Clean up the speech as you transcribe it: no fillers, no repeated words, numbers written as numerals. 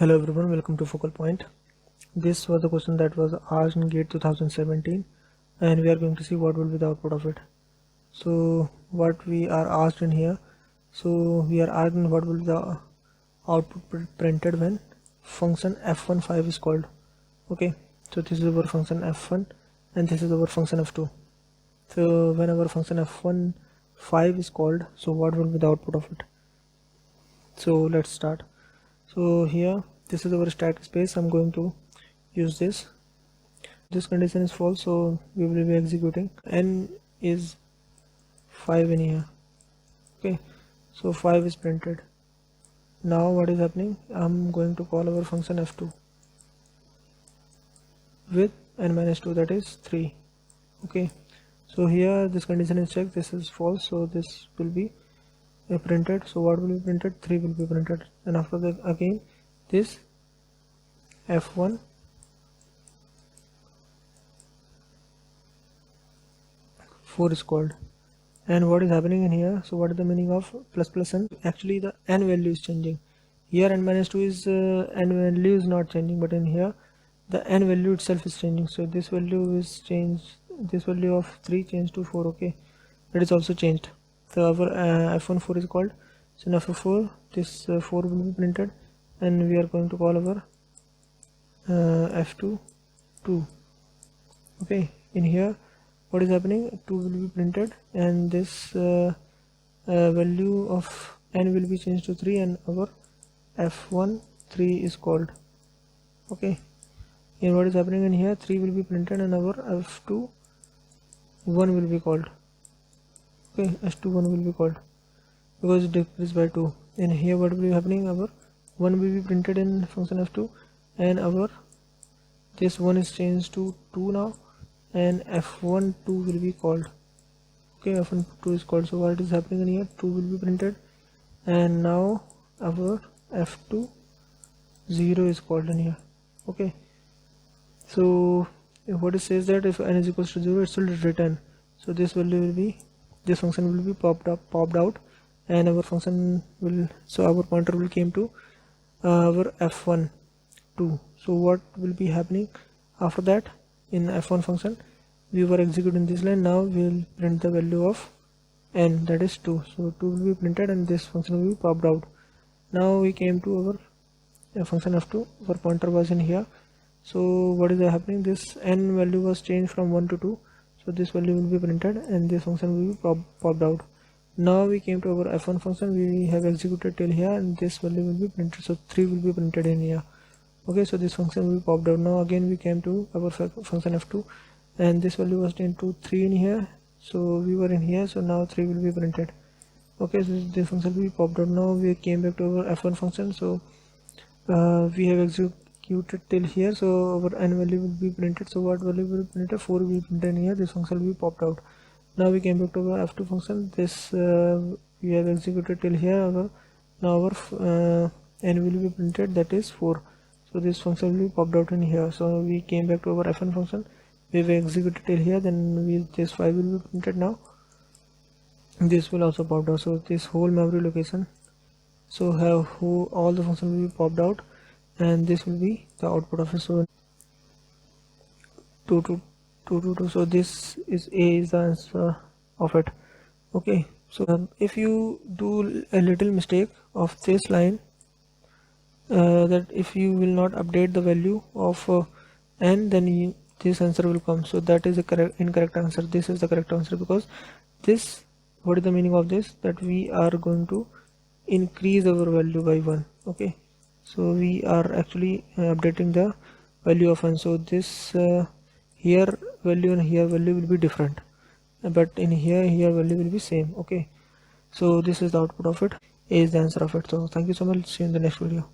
Hello everyone, welcome to Focal Point. This was the question that was asked in GATE 2017 and we are going to see what will be the output of it. So what we are asked in here, so we are asking what will be the output printed when function f1.5 is called. Okay, so this is our function f1 and this is our function f2. So when our function f1.5 is called, so what will be the output of it? So let's start. So here this is our static space. I'm going to use this condition is false, so we will be executing. N is 5 in here. Okay, so 5 is printed. Now what is happening, I'm going to call our function f2 with n minus 2, that is 3. Okay, so here this condition is checked, this is false, so this will be printed. So what will be printed? 3 will be printed, and after that again this f1 4 is called. And what is happening in here, so what is the meaning of plus plus n? Actually the n value is changing. Here n minus 2 is n value is not changing, but in here the n value itself is changing. So this value is changed, this value of 3 changed to 4. Okay, that is also changed. So our f1.4 is called. So in f4 this 4 will be printed, and we are going to call our f2 2. Okay, in here what is happening, 2 will be printed, and this value of n will be changed to 3, and our f1 3 is called. Okay, and what is happening in here, 3 will be printed and our f2 1 will be called. Okay, s2 1 will be called because it decreases by 2. And here what will be happening, our 1 will be printed in function f2, and our this 1 is changed to 2 now, and f1 2 will be called. Okay, f1 2 is called. So what is happening in here, 2 will be printed, and now our f2 0 is called in here. Okay, so if what it says that if n is equals to 0, it will return. So this value will be, this function will be popped out, and our function will, so our pointer will came to our f1 2. So what will be happening after that, in f1 function we were executing this line, now we will print the value of n, that is 2. So 2 will be printed and this function will be popped out. Now we came to our function f2, our pointer was in here. So what is happening, this n value was changed from 1 to 2, so this value will be printed and this function will be popped out. Now we came to our f1 function, we have executed till here, and this value will be printed, so 3 will be printed in here. Okay, so this function will be popped out. Now again we came to our function f2, and this value was changed to 3 in here, so we were in here, so now 3 will be printed. Okay, so this function will be popped out. Now we came back to our f1 function, so we have executed till here, so our n value will be printed. So what value will be printed, 4 will be printed in here, this function will be popped out. Now we came back to our f2 function, this we have executed till here, now our n will be printed, that is 4. So this function will be popped out in here. So we came back to our f1 function, we have executed till here, then this 5 will be printed. Now this will also popped out, so this whole memory location, so have all the function will be popped out, and this will be the output of it. So 2 to 2 to 2, so this is A is the answer of it. Okay, so if you do a little mistake of this line, that if you will not update the value of n, then this answer will come. So that is a incorrect answer. This is the correct answer, because this, what is the meaning of this, that we are going to increase our value by 1. Okay, so we are actually updating the value of n. So this here value and here value will be different, but in here value will be same. Okay, so this is the output of it, A is the answer of it. So thank you so much, see you in the next video.